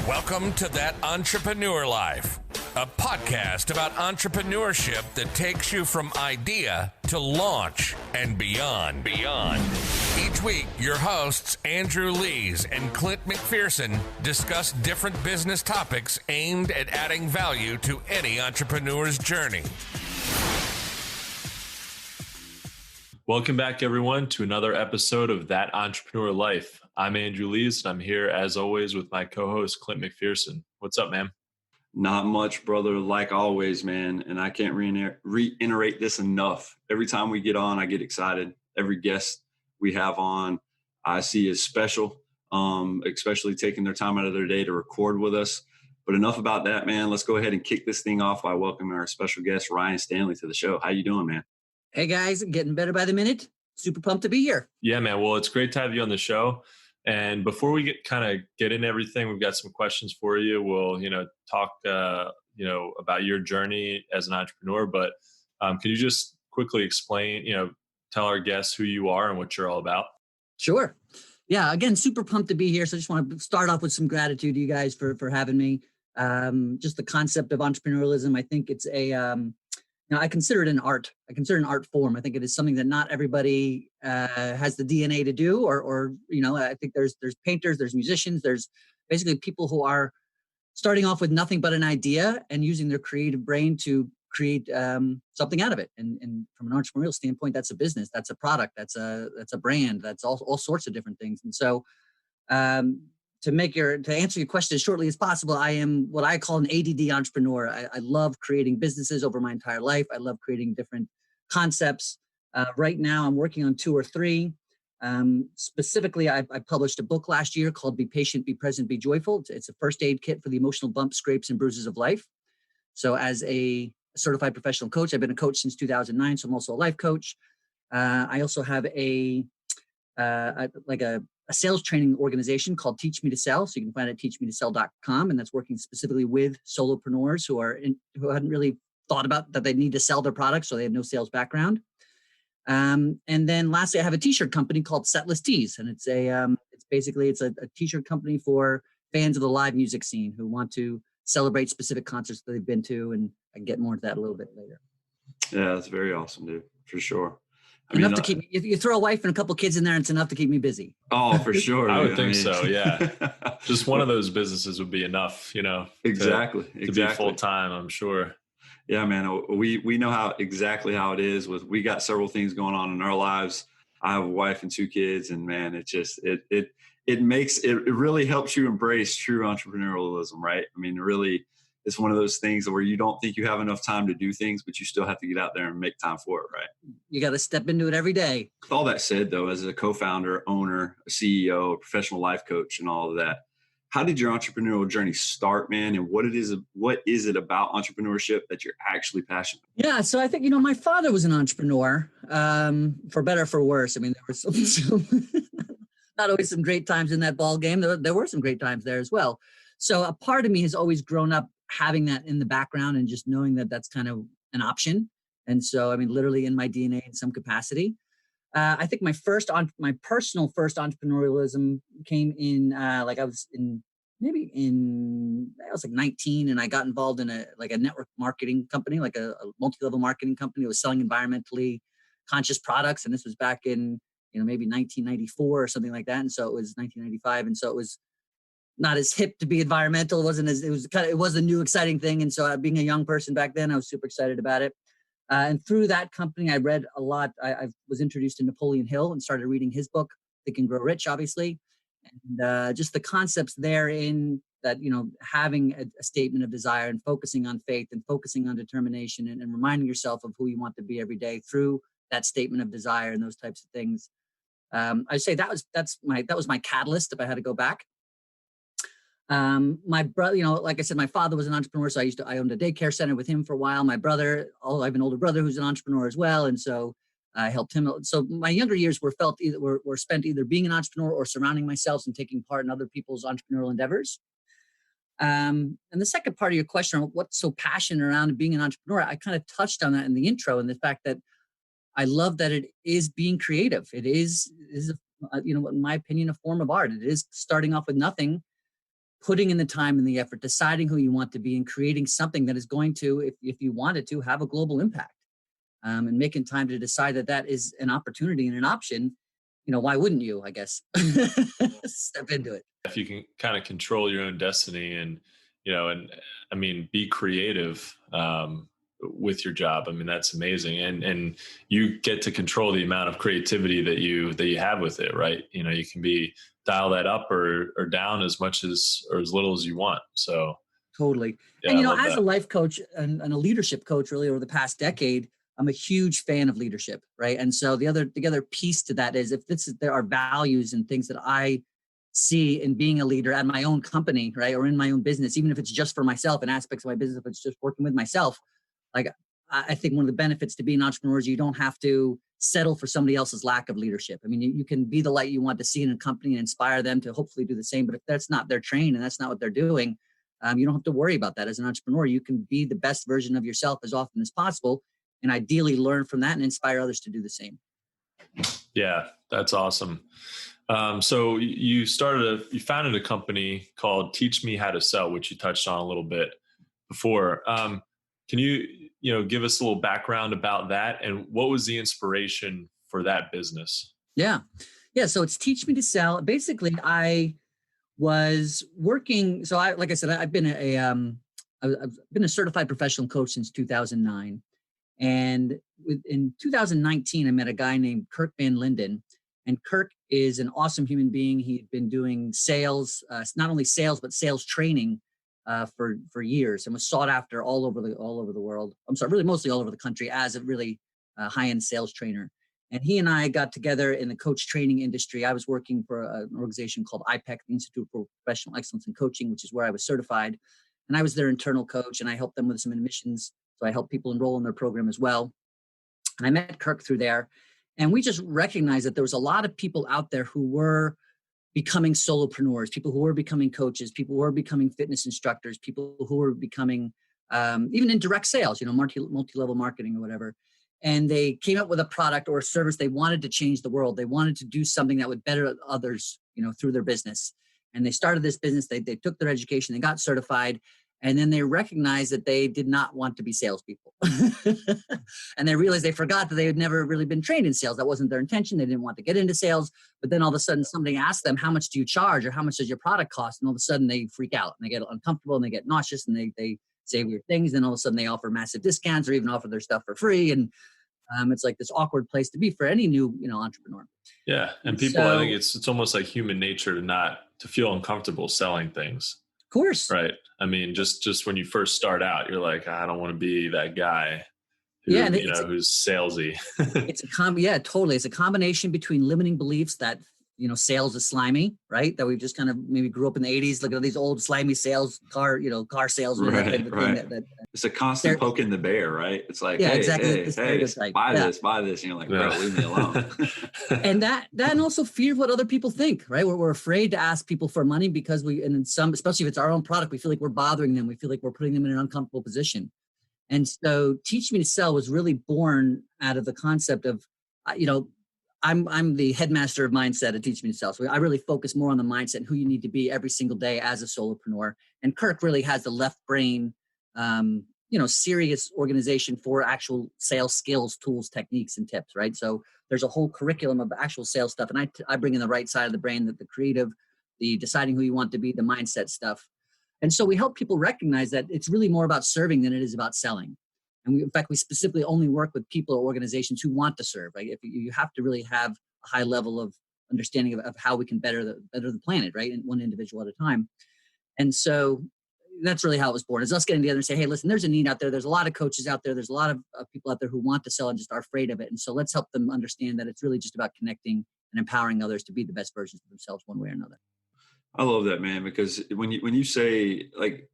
Welcome to That Entrepreneur Life, a podcast about entrepreneurship that takes you from idea to launch and beyond. Each week, your hosts, Andrew Lees and Clint McPherson, discuss different business topics aimed at adding value to any entrepreneur's journey. Welcome back, everyone, to another episode of That Entrepreneur Life. I'm Andrew Lees, and I'm here, as always, with my co-host, Clint McPherson. What's up, man? Not much, brother. Like always, man. And I can't reiterate this enough. Every time we get on, I get excited. Every guest we have on, I see is special, especially taking their time out of their day to record with us. But enough about that, man. Let's go ahead and kick this thing off by welcoming our special guest, Ryan Stanley, to the show. How you doing, man? Hey, guys. Getting better by the minute. Super pumped to be here. Yeah, man. Well, it's great to have you on the show. And before we get into everything, we've got some questions for you. We'll, talk, about your journey as an entrepreneur. But can you just quickly explain, tell our guests who you are and what you're all about? Sure. Yeah. Again, super pumped to be here. So I just want to start off with some gratitude to you guys for having me. Just the concept of entrepreneurialism. I think it's I consider it an art. I consider it an art form. I think it is something that not everybody has the DNA to do, or I think there's painters, there's musicians, there's basically people who are starting off with nothing but an idea and using their creative brain to create something out of it. And from an entrepreneurial standpoint, that's a business, that's a product, that's a brand, that's all sorts of different things. And so to answer your question as shortly as possible, I am what I call an ADD entrepreneur. I love creating businesses over my entire life. I love creating different concepts. Right now, I'm working on 2 or 3. Specifically, I published a book last year called Be Patient, Be Present, Be Joyful. It's a first aid kit for the emotional bumps, scrapes, and bruises of life. So as a certified professional coach, I've been a coach since 2009, so I'm also a life coach. I also have a sales training organization called Teach Me to Sell. So you can find it at teachmetosell.com. And that's working specifically with solopreneurs who hadn't really thought about that they need to sell their products, so they have no sales background. And then lastly, I have a t-shirt company called Setlist Tees. And it's a t-shirt company for fans of the live music scene who want to celebrate specific concerts that they've been to. And I can get more into that a little bit later. Yeah, that's very awesome, dude, for sure. Enough to keep me, if you throw a wife and a couple kids in there, it's enough to keep me busy. Oh, for sure. I would think so. Yeah. Just one of those businesses would be enough, Exactly. To be full time, I'm sure. Yeah, man. We know exactly how it is we got several things going on in our lives. I have a wife and 2 kids, and man, it just, it really helps you embrace true entrepreneurialism, right? I mean, really, it's one of those things where you don't think you have enough time to do things, but you still have to get out there and make time for it, right? You got to step into it every day. With all that said, though, as a co-founder, owner, a CEO, a professional life coach, and all of that, how did your entrepreneurial journey start, man? And what is it about entrepreneurship that you're actually passionate about? Yeah, so I think, my father was an entrepreneur, for better or for worse. I mean, there were some not always some great times in that ball game. There were some great times there as well. So a part of me has always grown up having that in the background and just knowing that that's kind of an option. And so, I mean, literally in my DNA in some capacity. I think my personal first entrepreneurialism came in, I was 19, and I got involved in a network marketing company, like a multi-level marketing company. It was selling environmentally conscious products. And this was back in, maybe 1994 or something like that. And so it was 1995. And so it was not as hip to be environmental. It was a new exciting thing. And so being a young person back then, I was super excited about it. And through that company, I read a lot. I was introduced to Napoleon Hill and started reading his book, Think and Grow Rich, obviously. And just the concepts therein that, having a statement of desire and focusing on faith and focusing on determination and reminding yourself of who you want to be every day through that statement of desire and those types of things. I'd say that was my catalyst if I had to go back. My brother, like I said, my father was an entrepreneur, so I owned a daycare center with him for a while. My brother, I have an older brother who's an entrepreneur as well, and so I helped him. So my younger years were spent either being an entrepreneur or surrounding myself and taking part in other people's entrepreneurial endeavors. And the second part of your question, what's so passionate around being an entrepreneur, I kind of touched on that in the intro, and the fact that I love that it is being creative. It is in my opinion, a form of art. It is starting off with nothing putting in the time and the effort, deciding who you want to be, and creating something that is going to, if you wanted to, have a global impact. And making time to decide that that is an opportunity and an option. Why wouldn't you, I guess, step into it? If you can kind of control your own destiny and, be creative with your job. I mean, that's amazing. And you get to control the amount of creativity that you have with it, right? You can dial that up or down as much as, or as little as you want. So totally. Yeah, And, as a life coach and a leadership coach really over the past decade, I'm a huge fan of leadership, right? And so the other piece to that is, if there are values and things that I see in being a leader at my own company, right, or in my own business, even if it's just for myself and aspects of my business, if it's just working with myself, like I think one of the benefits to being an entrepreneur is you don't have to settle for somebody else's lack of leadership. I mean, you can be the light you want to see in a company and inspire them to hopefully do the same. But if that's not their train and that's not what they're doing, you don't have to worry about that. As an entrepreneur, you can be the best version of yourself as often as possible, and ideally learn from that and inspire others to do the same. Yeah, that's awesome. So you founded a company called Teach Me How to Sell, which you touched on a little bit before. Can you give us a little background about that, and what was the inspiration for that business? Yeah. So it's Teach Me to Sell. Basically, I was working. So like I said, I've been I've been a certified professional coach since 2009. And in 2019, I met a guy named Kirk Van Linden. And Kirk is an awesome human being. He'd been doing sales, not only sales, but sales training for years, and was sought after all over the world. I'm sorry, really mostly all over the country as a really high-end sales trainer. And he and I got together in the coach training industry. I was working for an organization called IPEC, the Institute for Professional Excellence in Coaching, which is where I was certified. And I was their internal coach, and I helped them with some admissions. So I helped people enroll in their program as well. And I met Kirk through there. And we just recognized that there was a lot of people out there who were becoming solopreneurs, people who were becoming coaches, people who were becoming fitness instructors, people who were becoming even in direct sales, multi-level marketing or whatever. And they came up with a product or a service. They wanted to change the world. They wanted to do something that would better others, through their business. And they started this business. They took their education, they got certified, and then they recognized that they did not want to be salespeople. And they realized they forgot that they had never really been trained in sales. That wasn't their intention. They didn't want to get into sales. But then all of a sudden somebody asked them, how much do you charge, or how much does your product cost? And all of a sudden they freak out and they get uncomfortable and they get nauseous and they say weird things. And all of a sudden they offer massive discounts or even offer their stuff for free. And it's like this awkward place to be for any new, entrepreneur. Yeah. And people, I think it's almost like human nature to feel uncomfortable selling things. Of course. Right. I mean, just when you first start out, you're like, I don't want to be that guy who, who's salesy. Totally. It's a combination between limiting beliefs that, sales is slimy, right? That we just kind of maybe grew up in the 80s, looking at these old slimy sales, car sales. Right. It's a constant poking the bear, right? It's like, yeah, hey, exactly. hey, buy this. And you're like, bro, leave me alone. And and also fear of what other people think, right? We're afraid to ask people for money because especially if it's our own product, we feel like we're bothering them. We feel like we're putting them in an uncomfortable position. And so Teach Me to Sell was really born out of the concept of, I'm the headmaster of mindset at Teach Me to Sell. So I really focus more on the mindset and who you need to be every single day as a solopreneur. And Kirk really has the left brain, serious organization for actual sales skills, tools, techniques, and tips, right? So there's a whole curriculum of actual sales stuff. And I bring in the right side of the brain, the creative, the deciding who you want to be, the mindset stuff. And so we help people recognize that it's really more about serving than it is about selling. And in fact, we specifically only work with people or organizations who want to serve. Right? If you have to really have a high level of understanding of how we can better the planet, right? And one individual at a time. And so that's really how it was born, is us getting together and say, hey, listen, there's a need out there. There's a lot of coaches out there. There's a lot of people out there who want to sell and just are afraid of it. And so let's help them understand that it's really just about connecting and empowering others to be the best versions of themselves one way or another. I love that, man, because when you say, like,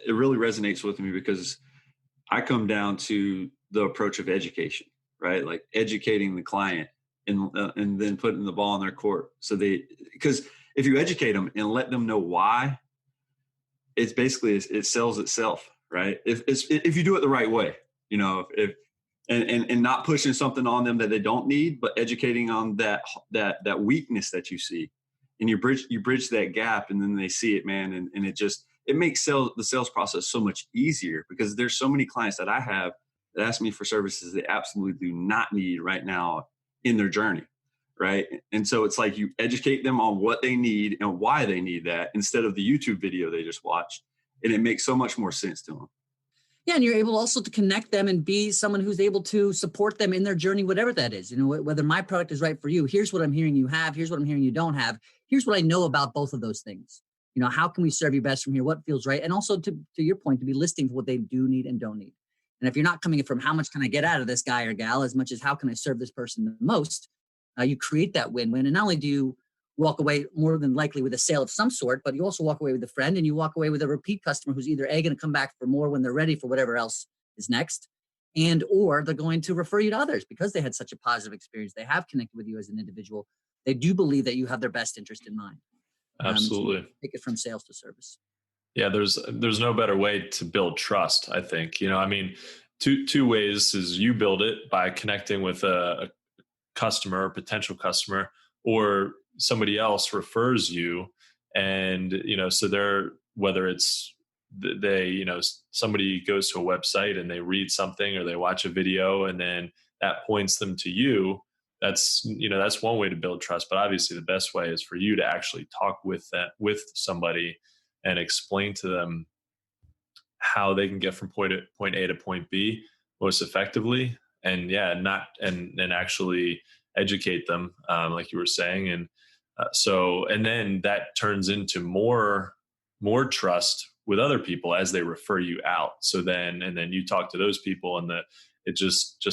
it really resonates with me, because I come down to the approach of education, right? Like educating the client and then putting the ball in their court. Because if you educate them and let them know why, it's basically, it sells itself, right? If you do it the right way, and not pushing something on them that they don't need, but educating on that weakness that you see. and you bridge that gap, and then they see it, man. And it makes the sales process so much easier, because there's so many clients that I have that ask me for services they absolutely do not need right now in their journey. Right. And so it's like you educate them on what they need and why they need that, instead of the YouTube video they just watched. And it makes so much more sense to them. Yeah, and you're able also to connect them and be someone who's able to support them in their journey, whatever that is. You know, whether my product is right for you, here's what I'm hearing you have, here's what I'm hearing you don't have, here's what I know about both of those things. You know, how can we serve you best from here? What feels right? And also to your point, to be listening for what they do need and don't need. And if you're not coming from how much can I get out of this guy or gal, as much as how can I serve this person the most, you create that win-win. And not only do you walk away more than likely with a sale of some sort, but you also walk away with a friend, and you walk away with a repeat customer who's either going to come back for more when they're ready for whatever else is next, and or they're going to refer you to others because they had such a positive experience. They have connected with you as an individual. They do believe that you have their best interest in mind. Absolutely. So take it from sales to service. Yeah, there's no better way to build trust, I think. You know, I mean, two ways is you build it by connecting with a customer or potential customer, or somebody else refers you. And, you know, so whether it's they, somebody goes to a website and they read something or they watch a video, and then that points them to you. That's one way to build trust. But obviously the best way is for you to actually talk with somebody and explain to them how they can get from point A to point B most effectively. And and actually educate them, like you were saying. And and then that turns into more trust with other people as they refer you out. So then you talk to those people, and it just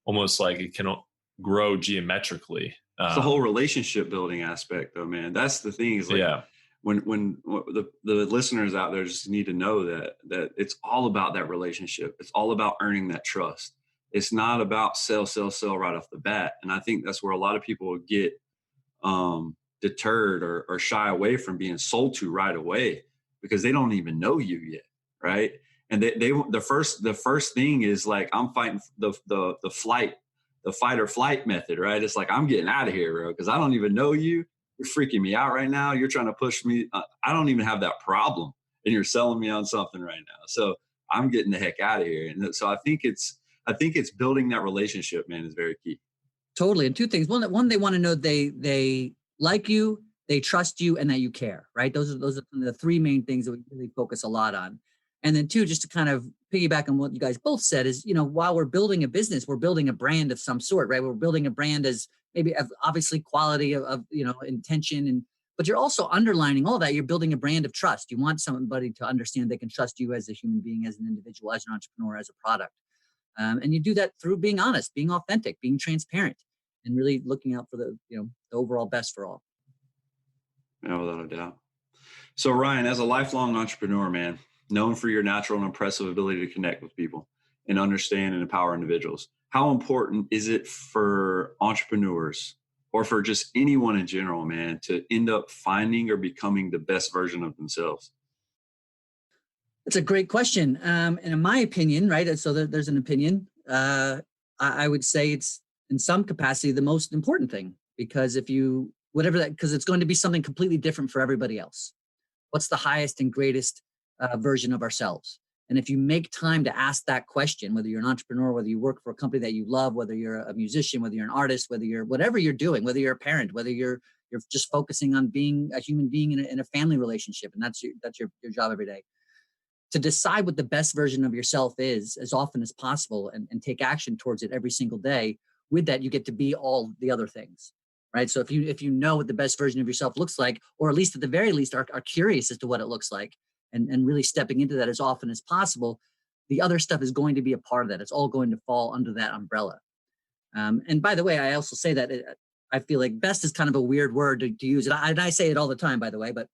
almost like it can grow geometrically. It's the whole relationship building aspect, though, man. That's the thing, is like, when the listeners out there just need to know that it's all about that relationship. It's all about earning that trust. It's not about sell right off the bat. And I think that's where a lot of people will get deterred or shy away from being sold to right away, because they don't even know you yet, right? And the first thing is like, I'm fighting the fight or flight method, right? It's like, I'm getting out of here, bro, because I don't even know you. You're freaking me out right now. You're trying to push me. I don't even have that problem, and you're selling me on something right now. So I'm getting the heck out of here. And so I think it's building that relationship, man, is very key. Totally. And two things. One, they want to know they like you, they trust you, and that you care, right? Those are the three main things that we really focus a lot on. And then two, just to kind of piggyback on what you guys both said, is, while we're building a business, we're building a brand of some sort, right? We're building a brand as maybe obviously quality of intention, but you're also underlining all that. You're building a brand of trust. You want somebody to understand they can trust you as a human being, as an individual, as an entrepreneur, as a product. And you do that through being honest, being authentic, being transparent, and really looking out for the overall best for all. Yeah, without a doubt. So Ryan, as a lifelong entrepreneur, man, known for your natural and impressive ability to connect with people and understand and empower individuals, how important is it for entrepreneurs, or for just anyone in general, man, to end up finding or becoming the best version of themselves? That's a great question. And in my opinion, right, so there's an opinion, I would say it's in some capacity the most important thing, because because it's going to be something completely different for everybody else. What's the highest and greatest version of ourselves? And if you make time to ask that question, whether you're an entrepreneur, whether you work for a company that you love, whether you're a musician, whether you're an artist, whatever you're doing, whether you're a parent, whether you're just focusing on being a human being in a family relationship, and that's your job every day, to decide what the best version of yourself is as often as possible, and take action towards it every single day. With that, you get to be all the other things, right? So if you know what the best version of yourself looks like, or at least at the very least are curious as to what it looks like, and really stepping into that as often as possible, the other stuff is going to be a part of that. It's all going to fall under that umbrella. And by the way, I also say that I feel like best is kind of a weird word to use. And I say it all the time, by the way, but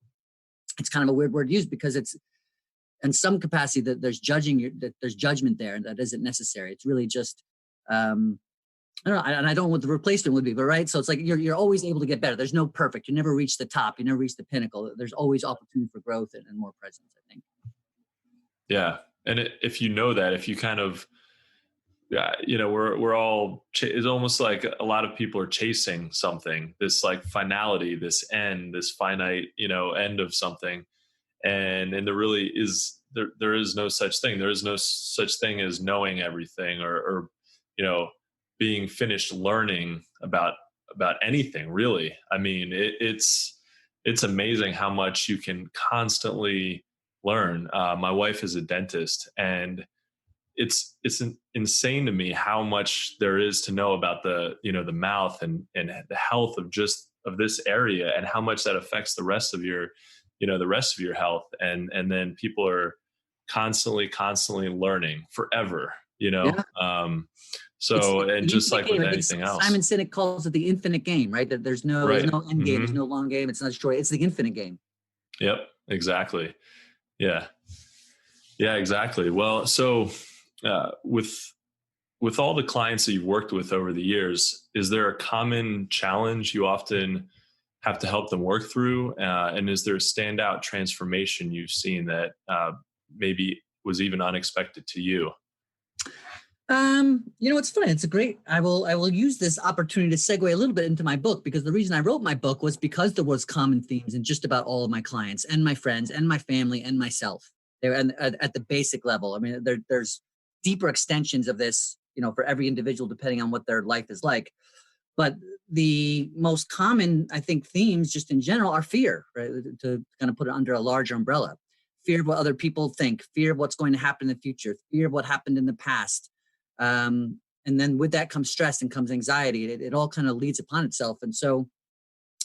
it's kind of a weird word to use, because it's, in some capacity, that there's judgment there, and that isn't necessary. It's really just, I don't know, and I don't know what the replacement would be, but right. So it's like you're always able to get better. There's no perfect. You never reach the top. You never reach the pinnacle. There's always opportunity for growth and more presence, I think. Yeah, and if you know that, if you kind of we're all, it's almost like a lot of people are chasing something, this like finality, this end, this finite, end of something. And there really is, there is no such thing. There is no such thing as knowing everything or being finished learning about anything really. I mean, it's amazing how much you can constantly learn. My wife is a dentist, and it's insane to me how much there is to know about the mouth and the health of this area, and how much that affects the rest of your health. And then people are constantly learning forever. Yeah. And just like game. with anything else, Simon Sinek calls it the infinite game, right? That there's no end game, Mm-hmm. there's no long game, it's not short, it's the infinite game. Yep, exactly. Yeah, exactly. Well, so with all the clients that you've worked with over the years, is there a common challenge you often have to help them work through? And is there a standout transformation you've seen that maybe was even unexpected to you? It's funny. It's a great, I will use this opportunity to segue a little bit into my book, because the reason I wrote my book was because there was common themes in just about all of my clients and my friends and my family and myself. They're at the basic level. I mean, there's deeper extensions of this, for every individual, depending on what their life is like. But the most common, I think, themes just in general are fear, right? To kind of put it under a larger umbrella. Fear of what other people think, fear of what's going to happen in the future, fear of what happened in the past. And then with that comes stress and comes anxiety. It all kind of leads upon itself. And so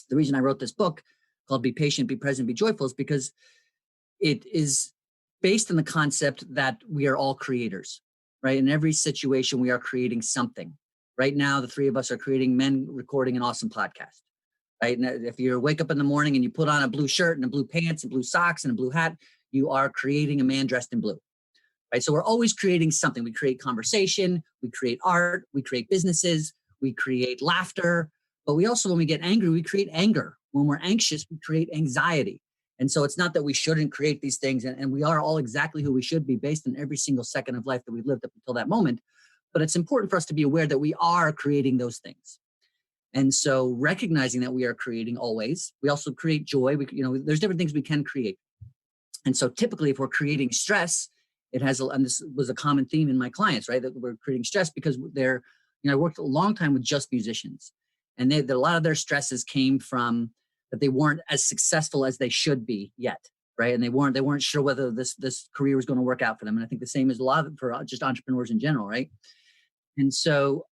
the reason I wrote this book called Be Patient, Be Present, Be Joyful is because it is based on the concept that we are all creators, right? In every situation, we are creating something. Right now, the three of us are creating men recording an awesome podcast, right? And if you wake up in the morning and you put on a blue shirt and a blue pants and blue socks and a blue hat, you are creating a man dressed in blue. Right? So we're always creating something. We create conversation, we create art, we create businesses, we create laughter, but we also, when we get angry, we create anger. When we're anxious, we create anxiety. And so it's not that we shouldn't create these things, and we are all exactly who we should be based on every single second of life that we've lived up until that moment. But it's important for us to be aware that we are creating those things. And so recognizing that we are creating always, we also create joy. There's different things we can create. And so typically if we're creating stress, it has, and this was a common theme in my clients, right? That we're creating stress because I worked a long time with just musicians, and a lot of their stresses came from that they weren't as successful as they should be yet, right? And they weren't sure whether this career was going to work out for them. And I think the same is a lot for just entrepreneurs in general, right? And so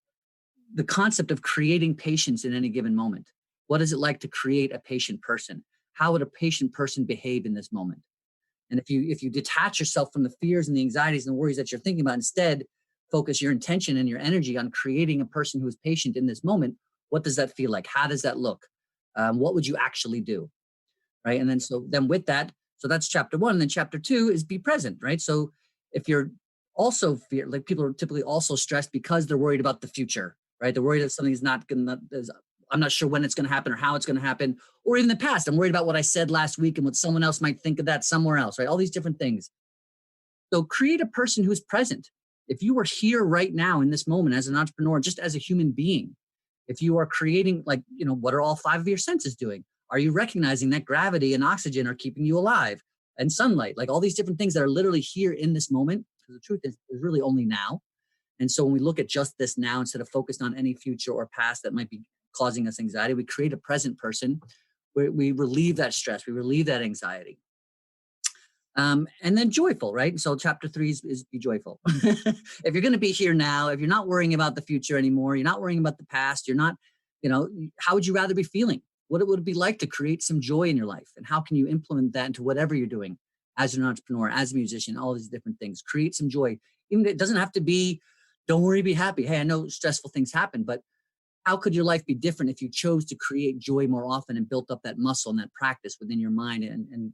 the concept of creating patience in any given moment. What is it like to create a patient person? How would a patient person behave in this moment? And if you detach yourself from the fears and the anxieties and the worries that you're thinking about, instead focus your intention and your energy on creating a person who is patient in this moment, what does that feel like? How does that look? What would you actually do? Right. And then with that, so that's chapter 1. And then chapter 2 is be present, right? So if you're also like people are typically also stressed because they're worried about the future, right? They're worried that something's not going to, I'm not sure when it's going to happen or how it's going to happen, or even the past. I'm worried about what I said last week and what someone else might think of that somewhere else, right? All these different things. So create a person who's present. If you were here right now in this moment as an entrepreneur, just as a human being, if you are creating, what are all 5 of your senses doing? Are you recognizing that gravity and oxygen are keeping you alive, and sunlight, like all these different things that are literally here in this moment? Because the truth is really only now. And so when we look at just this now, instead of focused on any future or past that might be causing us anxiety, we create a present person where we relieve that stress, we relieve that anxiety. And then joyful, right? So chapter 3 is be joyful. If you're going to be here now, if you're not worrying about the future anymore, you're not worrying about the past, you're not, how would you rather be feeling? What would it be like to create some joy in your life? And how can you implement that into whatever you're doing as an entrepreneur, as a musician, all these different things? Create some joy. Even it doesn't have to be, don't worry, be happy. Hey, I know stressful things happen, but how could your life be different if you chose to create joy more often and built up that muscle and that practice within your mind and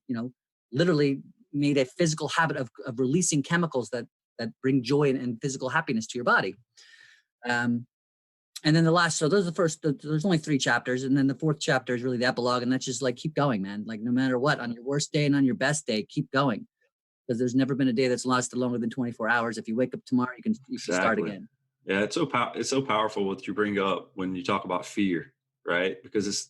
literally made a physical habit of releasing chemicals that bring joy and physical happiness to your body. And then so those are the first, there's only 3 chapters. And then the 4th chapter is really the epilogue. And that's just like, keep going, man. Like no matter what, on your worst day and on your best day, keep going. Because there's never been a day that's lasted longer than 24 hours. If you wake up tomorrow, you can start again. Yeah, it's so powerful what you bring up when you talk about fear, right? Because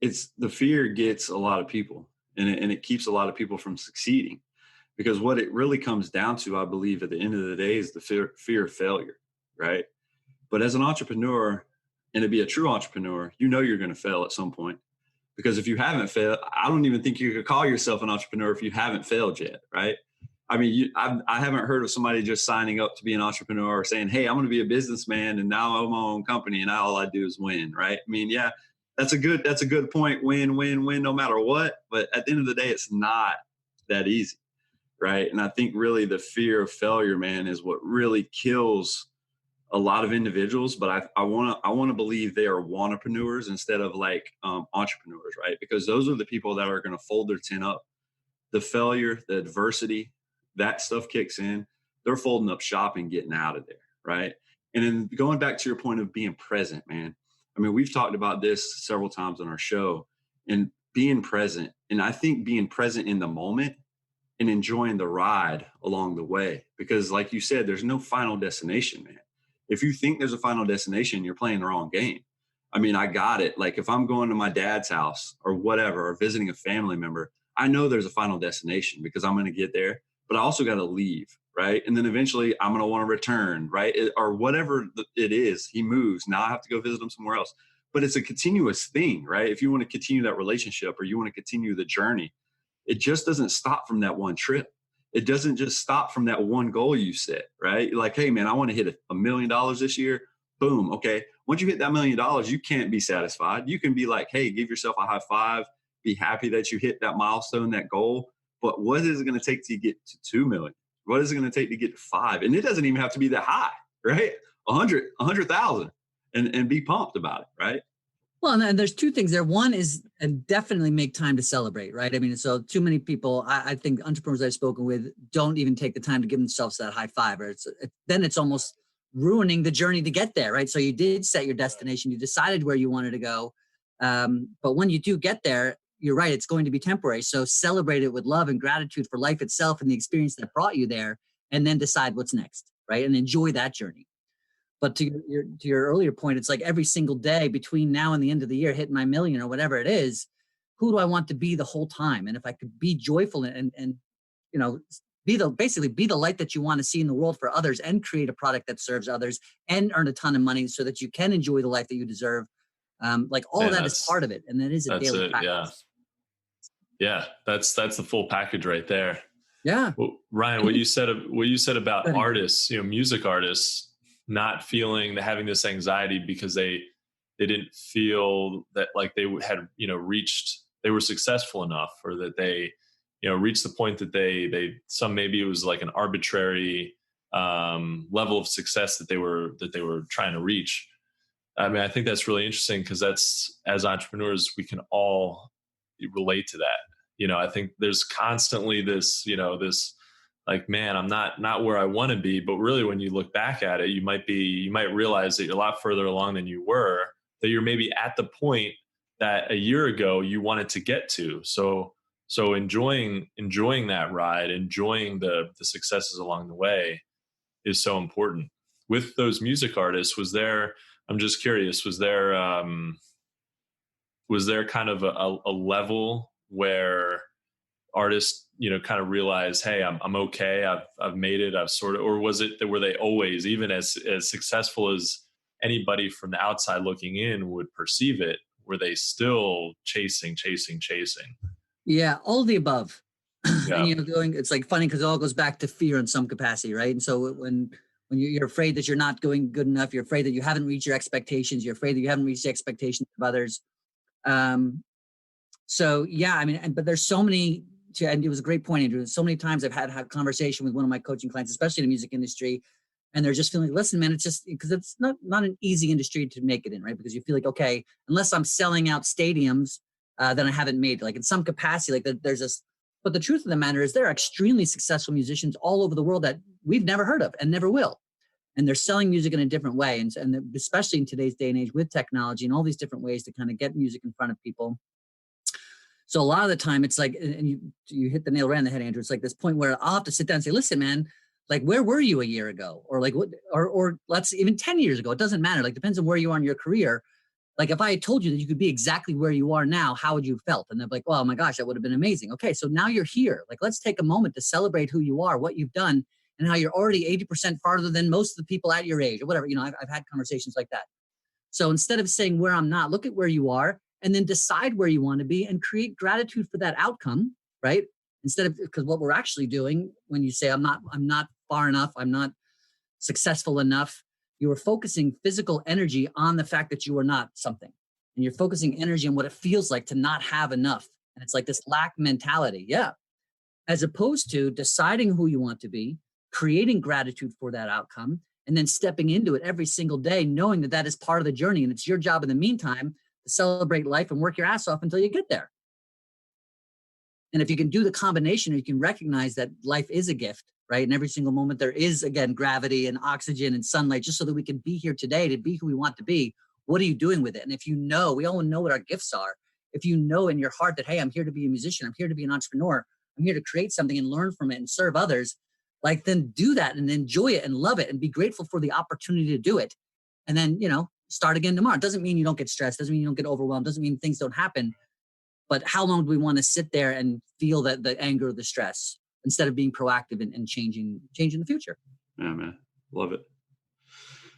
it's the fear gets a lot of people, and it keeps a lot of people from succeeding. Because what it really comes down to, I believe, at the end of the day, is the fear of failure, right? But as an entrepreneur, and to be a true entrepreneur, you know you're going to fail at some point. Because if you haven't failed, I don't even think you could call yourself an entrepreneur if you haven't failed yet, right? I mean, I haven't heard of somebody just signing up to be an entrepreneur or saying, "Hey, I'm going to be a businessman, and now I own my own company, and now all I do is win." Right? I mean, yeah, that's a good point. Win, win, win, no matter what. But at the end of the day, it's not that easy, right? And I think really the fear of failure, man, is what really kills a lot of individuals. But I want to believe they are wannapreneurs instead of like entrepreneurs, right? Because those are the people that are going to fold their tent up. The failure, the adversity, that stuff kicks in. They're folding up shop and getting out of there, right? And then going back to your point of being present, man. I mean, we've talked about this several times on our show, and being present. And I think being present in the moment and enjoying the ride along the way. Because like you said, there's no final destination, man. If you think there's a final destination, you're playing the wrong game. I mean, I got it. Like if I'm going to my dad's house or whatever, or visiting a family member, I know there's a final destination because I'm going to get there, but I also got to leave, right? And then eventually I'm going to want to return, right? Or whatever it is, he moves. Now I have to go visit him somewhere else. But it's a continuous thing, right? If you want to continue that relationship or you want to continue the journey, it just doesn't stop from that one trip. It doesn't just stop from that one goal you set, right? You're like, hey, man, I want to hit $1 million this year. Boom. Okay. Once you hit that $1 million, you can't be satisfied. You can be like, hey, give yourself a high five. Be happy that you hit that milestone, that goal. But what is it going to take to get to 2 million? What is it going to take to get to 5? And it doesn't even have to be that high, right? 100,000 and be pumped about it, right? Well, and there's two things there. One is, and definitely make time to celebrate, right? I mean, so too many people, I think entrepreneurs I've spoken with don't even take the time to give themselves that high five. Or then it's almost ruining the journey to get there, right? So you did set your destination, you decided where you wanted to go. But when you do get there, you're right, it's going to be temporary. So celebrate it with love and gratitude for life itself and the experience that brought you there, and then decide what's next, right? And enjoy that journey. But to your earlier point, it's like every single day between now and the end of the year, hitting my million or whatever it is, who do I want to be the whole time? And if I could be joyful and you know, basically be the light that you want to see in the world for others, and create a product that serves others and earn a ton of money so that you can enjoy the life that you deserve. Like all of that is part of it. And that is a daily practice. Yeah. That's the full package right there. Yeah. Well, Ryan, what you said about artists, music artists, not having this anxiety because they didn't feel that like they had, they were successful enough, or that they, reached the point that maybe it was like an arbitrary level of success that they were trying to reach. I mean, I think that's really interesting because as entrepreneurs, we can all relate to that. I think there's constantly this, this like, man, I'm not where I want to be. But really, when you look back at it, you might realize that you're a lot further along than you were, that you're maybe at the point that a year ago you wanted to get to. So enjoying that ride, enjoying the successes along the way is so important. With those music artists, I'm just curious, was there kind of a level where artists, kind of realize, hey, I'm okay, I've made it, I've sort of, or were they always, even as successful as anybody from the outside looking in would perceive it, were they still chasing? Yeah, all of the above. Yeah. And it's like funny because it all goes back to fear in some capacity, right? And so when you're afraid that you're not going good enough, you're afraid that you haven't reached your expectations, you're afraid that you haven't reached the expectations of others. So yeah, I mean, but there's so many, and it was a great point, Andrew. So many times I've had a conversation with one of my coaching clients, especially in the music industry, and they're just feeling like, listen, man, it's just because it's not an easy industry to make it in, right? Because you feel like, okay, unless I'm selling out stadiums, then I haven't made it. Like in some capacity, like there's this. But the truth of the matter is there are extremely successful musicians all over the world that we've never heard of and never will. And they're selling music in a different way. And especially in today's day and age with technology and all these different ways to kind of get music in front of people. So a lot of the time it's like, and you hit the nail right on the head, Andrew. It's like this point where I'll have to sit down and say, listen, man, Like, where were you a year ago? Or like what, or let's even 10 years ago, it doesn't matter. Like, depends on where you are in your career. Like, if I had told you that you could be exactly where you are now, how would you have felt? And they're like, oh my gosh, that would have been amazing. Okay, so now you're here. Like, let's take a moment to celebrate who you are, what you've done, and how you're already 80% farther than most of the people at your age or whatever. You know, I've had conversations like that. So instead of saying where I'm not, look at where you are and then decide where you want to be and create gratitude for that outcome, right? Instead of, because what we're actually doing when you say I'm not far enough, I'm not successful enough, you are focusing physical energy on the fact that you are not something. And you're focusing energy on what it feels like to not have enough. And it's like this lack mentality. Yeah. As opposed to deciding who you want to be, creating gratitude for that outcome, and then stepping into it every single day, knowing that that is part of the journey. And it's your job in the meantime to celebrate life and work your ass off until you get there. And if you can do the combination, or you can recognize that life is a gift, right? And every single moment there is, again, gravity and oxygen and sunlight, just so that we can be here today to be who we want to be. What are you doing with it? And if you know, we all know what our gifts are. If you know in your heart that, hey, I'm here to be a musician, I'm here to be an entrepreneur, I'm here to create something and learn from it and serve others, like, then do that and enjoy it and love it and be grateful for the opportunity to do it. And then, you know, start again tomorrow. It doesn't mean you don't get stressed. Doesn't mean you don't get overwhelmed. Doesn't mean things don't happen. But how long do we want to sit there and feel that the anger, the stress, instead of being proactive and changing the future? Yeah, man. Love it.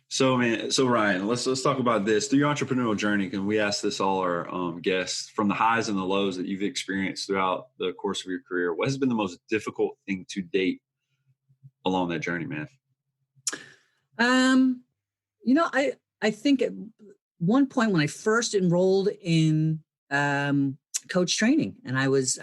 So, man, Ryan, let's talk about this. Through your entrepreneurial journey, and we ask this all our guests, from the highs and the lows that you've experienced throughout the course of your career, what has been the most difficult thing to date along that journey, man? You know, I think at one point when I first enrolled in coach training, and I was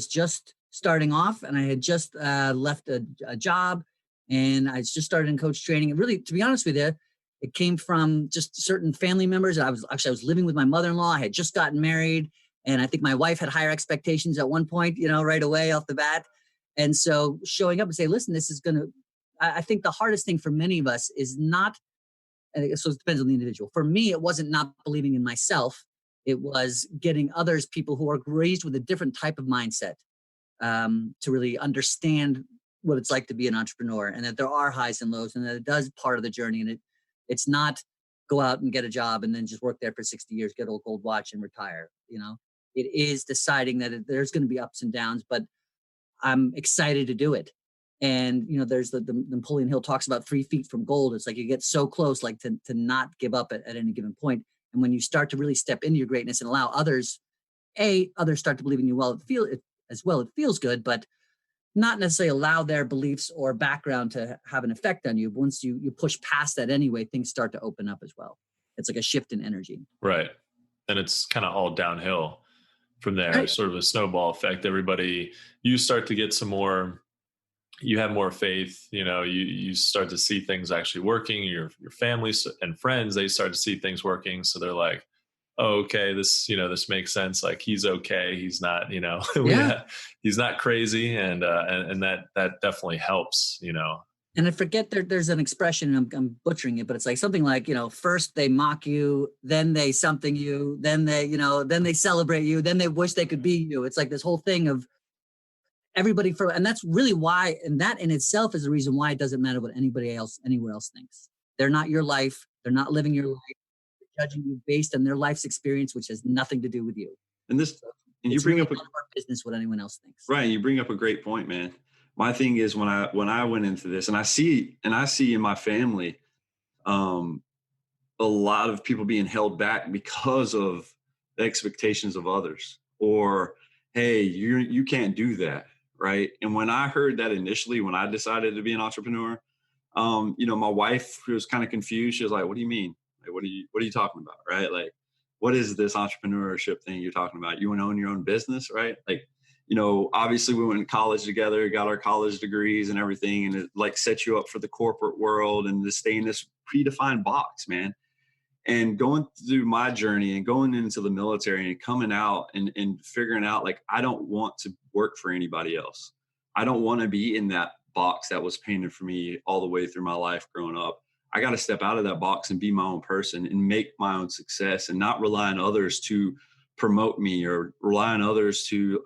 just starting off, and I had just left a job, and I just started in coach training. And really, to be honest with you, it came from just certain family members. I was living with my mother-in-law. I had just gotten married, and I think my wife had higher expectations at one point, you know, right away off the bat. And so showing up and say, listen, this is going to, I think the hardest thing for many of us is not, so it depends on the individual. For me, it wasn't not believing in myself. It was getting others, people who are raised with a different type of mindset, to really understand what it's like to be an entrepreneur, and that there are highs and lows, and that it does part of the journey. And it's not go out and get a job and then just work there for 60 years, get a gold watch and retire. You know, it is deciding that there's going to be ups and downs, but I'm excited to do it. And, you know, there's the Napoleon Hill talks about 3 feet from gold. It's like you get so close, like to not give up at any given point. And when you start to really step into your greatness and allow others start to believe in you, it feels good, but not necessarily allow their beliefs or background to have an effect on you. But once you push past that anyway, things start to open up as well. It's like a shift in energy. Right. And it's kind of all downhill from there, right. Sort of a snowball effect. You start to get you have more faith, you know, you start to see things actually working. Your family and friends, they start to see things working. So they're like, oh, okay, this makes sense. Like, he's okay. He's not, you know, he's not crazy. And that definitely helps, you know. And I forget there's an expression, and I'm butchering it, but it's like something like, you know, first they mock you, then they something you, then they celebrate you, then they wish they could be you. It's like this whole thing of everybody and that's really why, and that in itself is the reason why it doesn't matter what anybody else anywhere else thinks. They're not your life. They're not living your life. They're judging you based on their life's experience, which has nothing to do with you. And you bring really up none of our business what anyone else thinks. Right. You bring up a great point, man. My thing is when I went into this, and I see in my family, a lot of people being held back because of the expectations of others, or, hey, you can't do that. Right. And when I heard that initially, when I decided to be an entrepreneur, you know, my wife was kind of confused. She was like, what do you mean? Like, what are you talking about? Right. Like, what is this entrepreneurship thing you're talking about? You want to own your own business, right? Like, you know, obviously we went to college together, got our college degrees and everything. And it like sets you up for the corporate world and to stay in this predefined box, man. And going through my journey and going into the military and coming out and figuring out, like, I don't want to work for anybody else. I don't want to be in that box that was painted for me all the way through my life growing up. I got to step out of that box and be my own person and make my own success, and not rely on others to promote me or rely on others to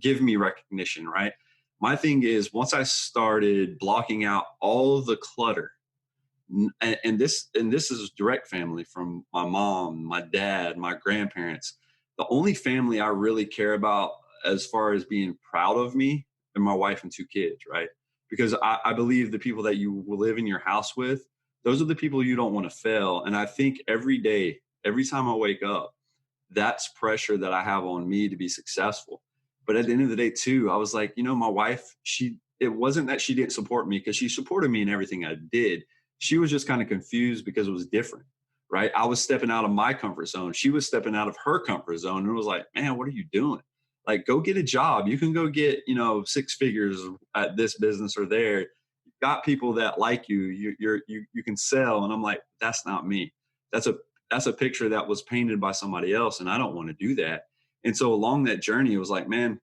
give me recognition. Right. My thing is, once I started blocking out all the clutter, and this is direct family from my mom, my dad, my grandparents. The only family I really care about as far as being proud of me and my wife and 2 kids, right? Because I believe the people that you will live in your house with, those are the people you don't want to fail. And I think every day, every time I wake up, that's pressure that I have on me to be successful. But at the end of the day too, I was like, my wife, it wasn't that she didn't support me, because she supported me in everything I did. She was just kind of confused because it was different, right? I was stepping out of my comfort zone. She was stepping out of her comfort zone, and it was like, man, what are you doing? Like, go get a job. You can go get, 6 figures at this business or there. You've got people that like you. You can sell. And I'm like, that's not me. That's a picture that was painted by somebody else, and I don't want to do that. And so along that journey, it was like, man,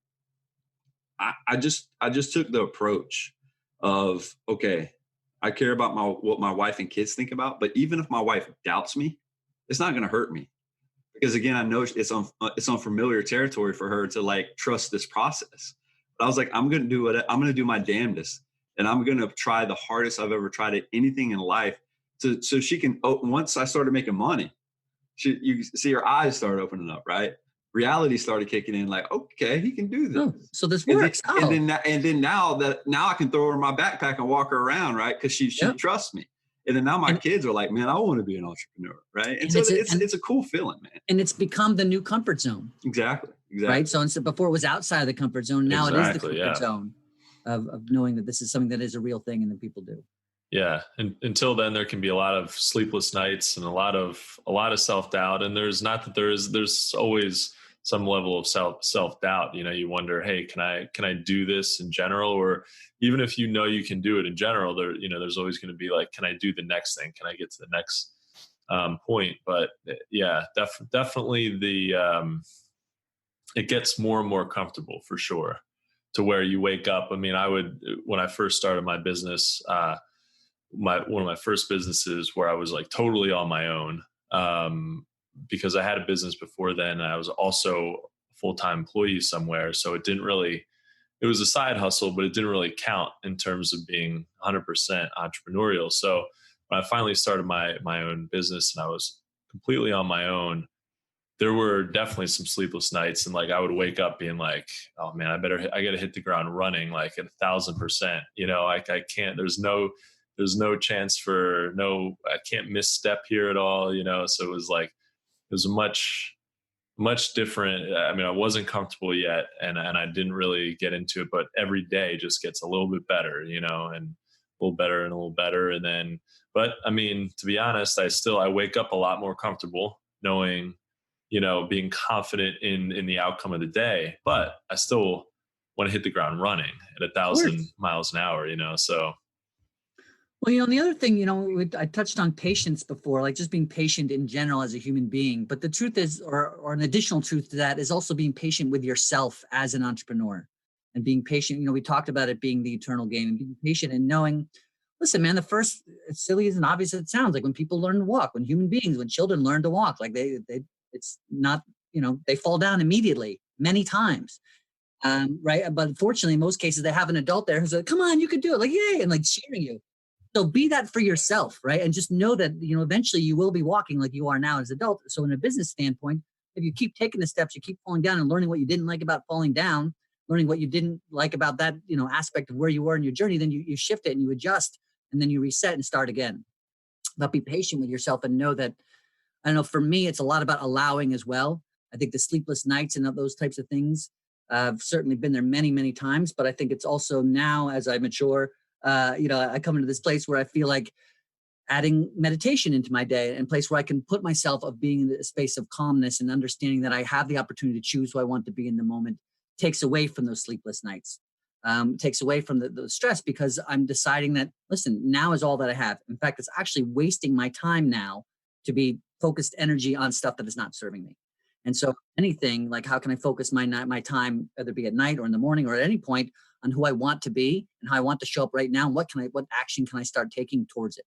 I just took the approach of, okay, I care about what my wife and kids think about, but even if my wife doubts me, it's not going to hurt me, because again, I know it's unfamiliar territory for her to like trust this process. But I was like, I'm going to do my damnedest, and I'm going to try the hardest I've ever tried at anything in life, so she can. Once I started making money, you see her eyes start opening up, right? Reality started kicking in, like, okay, he can do this. Oh, so this works. And then now I can throw her in my backpack and walk her around, right? Because she trusts me. And then now my kids are like, man, I want to be an entrepreneur, right? And so it's a cool feeling, man. And it's become the new comfort zone. Exactly. Right. So before it was outside of the comfort zone, now it is the comfort zone of knowing that this is something that is a real thing and that people do. Yeah. And until then, there can be a lot of sleepless nights and a lot of self-doubt. And there's always some level of self-doubt. You wonder, hey, can I do this in general? Or even if you can do it in general, there's always going to be like, can I do the next thing? Can I get to the next point? But yeah, definitely it gets more and more comfortable for sure, to where you wake up. I mean, when I first started my business, one of my first businesses where I was like totally on my own, because I had a business before then. And I was also a full-time employee somewhere. So it was a side hustle, but it didn't really count in terms of being 100% entrepreneurial. So when I finally started my own business and I was completely on my own, there were definitely some sleepless nights. And like, I would wake up being like, oh man, I got to hit the ground running, like at 1,000%, I can't, there's no chance I can't misstep here at all, So it was a much different. I mean, I wasn't comfortable yet, and I didn't really get into it, but every day just gets a little bit better, and a little better and a little better. And then, but I mean, to be honest, I wake up a lot more comfortable knowing, being confident in the outcome of the day, but I still want to hit the ground running at 1,000 miles an hour, so. Well, the other thing, I touched on patience before, like just being patient in general as a human being. But the truth is, or an additional truth to that, is also being patient with yourself as an entrepreneur, and being patient. We talked about it being the eternal game, and being patient and knowing, listen, man, as silly and obvious as it sounds, like when people learn to walk, when children learn to walk, like it's not, they fall down immediately many times. Right. But unfortunately, in most cases, they have an adult there who's like, come on, you can do it. Like, yay. And like cheering you. So be that for yourself, right? And just know that, eventually you will be walking like you are now as an adult. So in a business standpoint, if you keep taking the steps, you keep falling down and learning what you didn't like about falling down, learning what you didn't like about that, aspect of where you were in your journey, then you shift it and you adjust, and then you reset and start again. But be patient with yourself and know that, I don't know, for me, it's a lot about allowing as well. I think the sleepless nights and those types of things, I've certainly been there many, many times, but I think it's also now as I mature, I come into this place where I feel like adding meditation into my day, and a place where I can put myself of being in a space of calmness and understanding that I have the opportunity to choose who I want to be in the moment, takes away from those sleepless nights, takes away from the stress, because I'm deciding that, listen, now is all that I have. In fact, it's actually wasting my time now to be focused energy on stuff that is not serving me. And so anything like, how can I focus my time, whether it be at night or in the morning or at any point, on who I want to be and how I want to show up right now, and what action can I start taking towards it?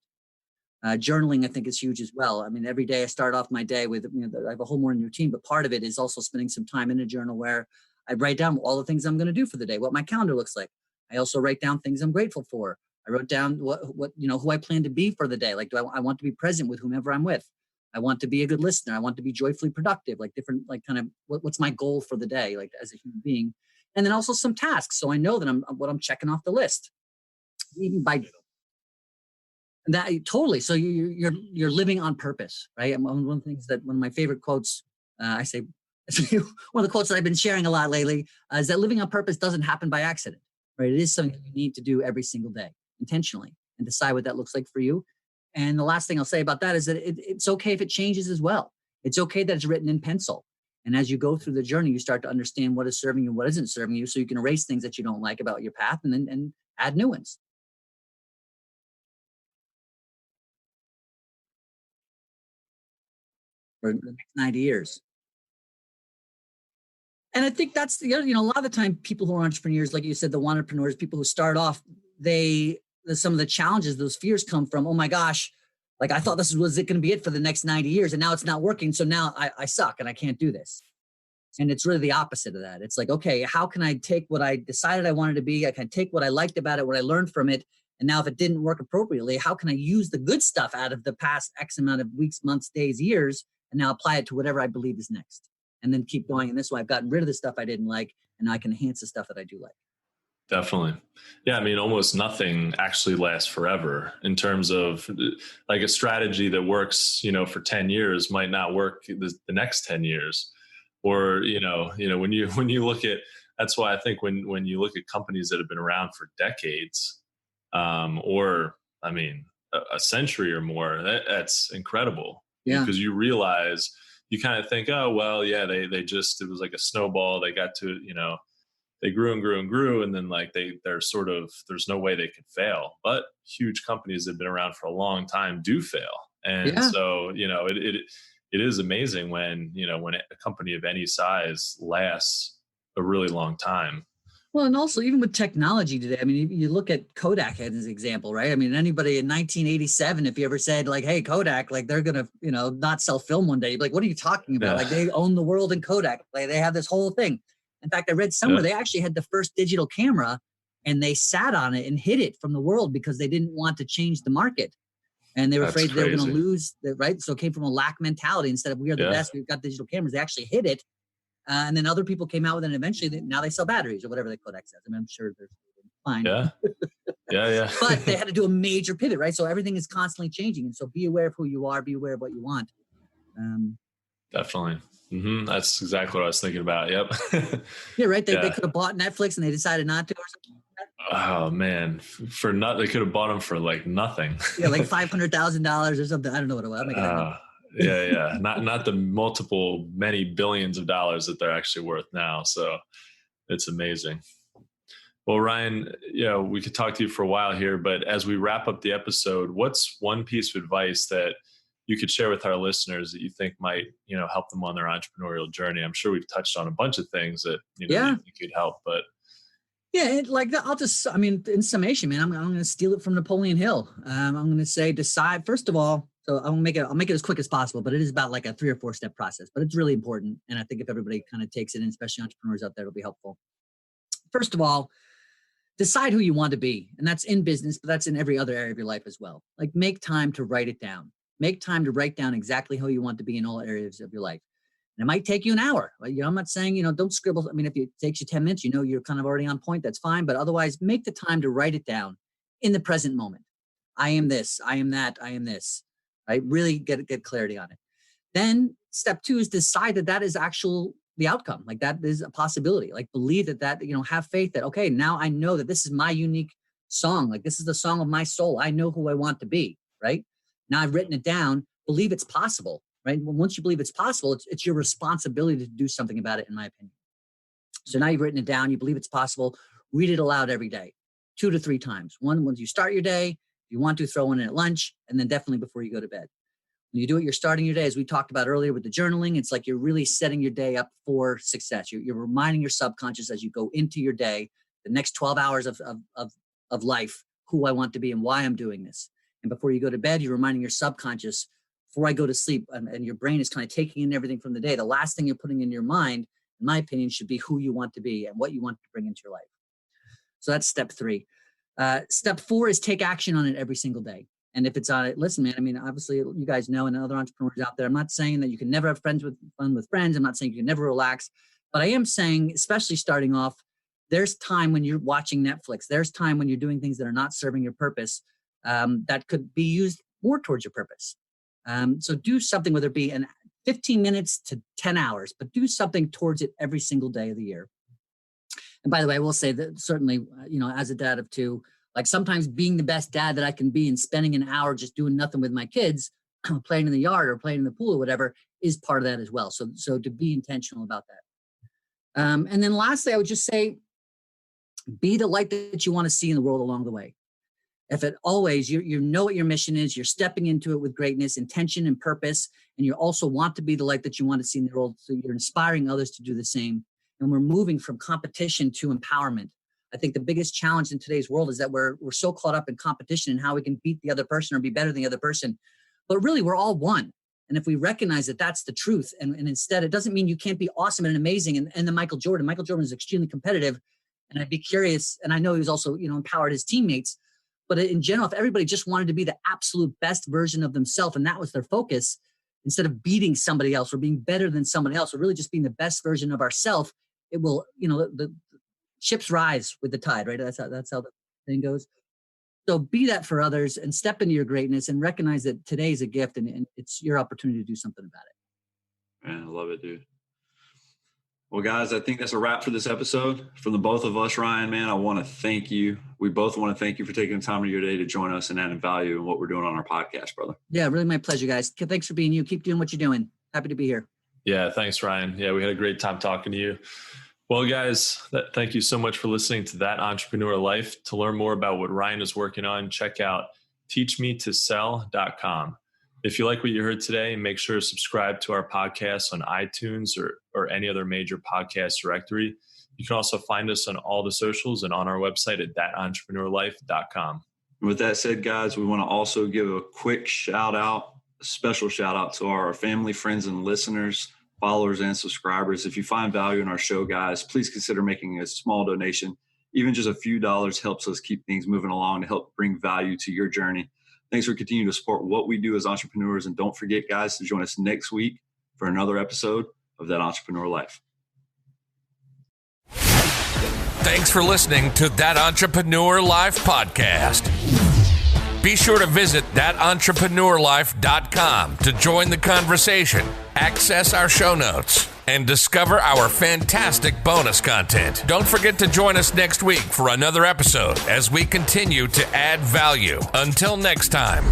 Journaling, I think, is huge as well. I mean, every day I start off my day with, I have a whole morning routine, but part of it is also spending some time in a journal where I write down all the things I'm going to do for the day, what my calendar looks like, I also write down things I'm grateful for. I wrote down who I plan to be for the day. Like, I want to be present with whomever I'm with. I want to be a good listener. I want to be joyfully productive, like different, like kind of what's my goal for the day, like as a human being. And then also some tasks. So I know that I'm checking off the list. Even by that, totally. So you're living on purpose, right? And one of the things that, one of my favorite quotes, I say, one of the quotes that I've been sharing a lot lately is that living on purpose doesn't happen by accident, right? It is something that you need to do every single day intentionally and decide what that looks like for you. And the last thing I'll say about that is that it's okay if it changes as well. It's okay that it's written in pencil. And as you go through the journey, you start to understand what is serving you and what isn't serving you, so you can erase things that you don't like about your path and add new ones. For the next 90 years. And I think that's the other, a lot of the time people who are entrepreneurs, like you said, the entrepreneurs, people who start off, some of the challenges, those fears come from, oh my gosh, like I thought this was it going to be it for the next 90 years and now it's not working. So now I suck and I can't do this. And it's really the opposite of that. It's like, okay, how can I take what I decided I wanted to be? I can take what I liked about it, what I learned from it. And now if it didn't work appropriately, how can I use the good stuff out of the past X amount of weeks, months, days, years, and now apply it to whatever I believe is next? And then keep going. And this way I've gotten rid of the stuff I didn't like, and I can enhance the stuff that I do like. Definitely. Yeah. I mean, almost nothing actually lasts forever in terms of like a strategy that works, for 10 years might not work the next 10 years. Or, when you look at, that's why I think when you look at companies that have been around for decades, or I mean, a century or more, that's incredible. Yeah. Because you realize, you kind of think, oh, well, yeah, it was like a snowball. They got to, they grew and grew and grew. And then like they're sort of, there's no way they could fail, but huge companies that have been around for a long time do fail. And so, it is amazing when a company of any size lasts a really long time. Well, and also even with technology today, I mean, you look at Kodak as an example, right? I mean, anybody in 1987, if you ever said like, hey, Kodak, like they're going to, not sell film one day, you'd be like, what are you talking about? Yeah. Like they own the world in Kodak. Like they have this whole thing. In fact, I read somewhere they actually had the first digital camera and they sat on it and hid it from the world because they didn't want to change the market. And they were afraid they were going to lose it, right? So it came from a lack mentality. Instead of we are the best, we've got digital cameras, they actually hid it. And then other people came out with it, and eventually now they sell batteries or whatever the Kodak says. I mean, I'm sure they're fine. Yeah. Yeah. But they had to do a major pivot, right? So everything is constantly changing. And so be aware of who you are, be aware of what you want. Definitely. Mm-hmm. That's exactly what I was thinking about. Yep. Yeah, right. They could have bought Netflix and they decided not to or something. Oh man, they could have bought them for like nothing. Yeah, like $500,000 or something. I don't know what it was. Yeah. Not the many billions of dollars that they're actually worth now. So it's amazing. Well, Ryan, we could talk to you for a while here, but as we wrap up the episode, what's one piece of advice that you could share with our listeners that you think might, help them on their entrepreneurial journey? I'm sure we've touched on a bunch of things that, you think could help, but. Yeah, in summation, man, I'm going to steal it from Napoleon Hill. I'm going to say decide, first of all, so I'll make it as quick as possible, but it is about like a 3 or 4 step process, but it's really important. And I think if everybody kind of takes it in, especially entrepreneurs out there, it'll be helpful. First of all, decide who you want to be. And that's in business, but that's in every other area of your life as well. Like make time to write it down. Make time to write down exactly who you want to be in all areas of your life. And it might take you an hour. I'm not saying, don't scribble. I mean, if it takes you 10 minutes, you're kind of already on point. That's fine. But otherwise, make the time to write it down in the present moment. I am this. I am that. I am this. Right? Really get clarity on it. Then step 2 is decide that is the outcome. Like that is a possibility. Like believe that, have faith that, okay, now I know that this is my unique song. Like this is the song of my soul. I know who I want to be. Right? Now I've written it down. Believe it's possible. Right? Well, once you believe it's possible, it's your responsibility to do something about it, in my opinion. So now you've written it down. You believe it's possible. Read it aloud every day, 2 to 3 times. One, when you start your day, if you want to, throw one in at lunch, and then definitely before you go to bed. When you do it, you're starting your day, as we talked about earlier with the journaling. It's like you're really setting your day up for success. You're reminding your subconscious as you go into your day, the next 12 hours of life, who I want to be and why I'm doing this. And before you go to bed, you're reminding your subconscious, before I go to sleep, and your brain is kind of taking in everything from the day. The last thing you're putting in your mind, in my opinion, should be who you want to be and what you want to bring into your life. So that's step 3. Step 4 is take action on it every single day. And if it's on it, listen, man, I mean, obviously you guys know, and other entrepreneurs out there, I'm not saying that you can never have fun with friends. I'm not saying you can never relax, but I am saying, especially starting off, there's time when you're watching Netflix. There's time when you're doing things that are not serving your purpose, that could be used more towards your purpose. So do something, whether it be 15 minutes to 10 hours, but do something towards it every single day of the year. And by the way, I will say that certainly, as a dad of 2, like sometimes being the best dad that I can be and spending an hour just doing nothing with my kids, playing in the yard or playing in the pool or whatever, is part of that as well. So to be intentional about that. And then lastly, I would just say, be the light that you want to see in the world along the way. If it always, you know what your mission is, you're stepping into it with greatness, intention, and purpose, and you also want to be the light that you want to see in the world, so you're inspiring others to do the same. And we're moving from competition to empowerment. I think the biggest challenge in today's world is that we're so caught up in competition and how we can beat the other person or be better than the other person. But really, we're all one. And if we recognize that that's the truth, and instead, it doesn't mean you can't be awesome and amazing. And then Michael Jordan is extremely competitive. And I'd be curious, and I know he was also, empowered his teammates. But in general, if everybody just wanted to be the absolute best version of themselves, and that was their focus, instead of beating somebody else or being better than somebody else, or really just being the best version of ourselves, it will, the ships rise with the tide, right? That's how the thing goes. So be that for others and step into your greatness and recognize that today is a gift and it's your opportunity to do something about it. Man, I love it, dude. Well, guys, I think that's a wrap for this episode. From the both of us, Ryan, man, I want to thank you. We both want to thank you for taking the time of your day to join us and adding value in what we're doing on our podcast, brother. Yeah, really my pleasure, guys. Thanks for being you. Keep doing what you're doing. Happy to be here. Yeah, thanks, Ryan. Yeah, we had a great time talking to you. Well, guys, thank you so much for listening to That Entrepreneur Life. To learn more about what Ryan is working on, check out teachmetosell.com. If you like what you heard today, make sure to subscribe to our podcast on iTunes or any other major podcast directory. You can also find us on all the socials and on our website at thatentrepreneurlife.com. With that said, guys, we want to also give a quick a special shout out to our family, friends, and listeners, followers, and subscribers. If you find value in our show, guys, please consider making a small donation. Even just a few dollars helps us keep things moving along to help bring value to your journey. Thanks for continuing to support what we do as entrepreneurs. And don't forget, guys, to join us next week for another episode of That Entrepreneur Life. Thanks for listening to That Entrepreneur Life podcast. Be sure to visit thatentrepreneurlife.com to join the conversation, access our show notes, and discover our fantastic bonus content. Don't forget to join us next week for another episode as we continue to add value. Until next time.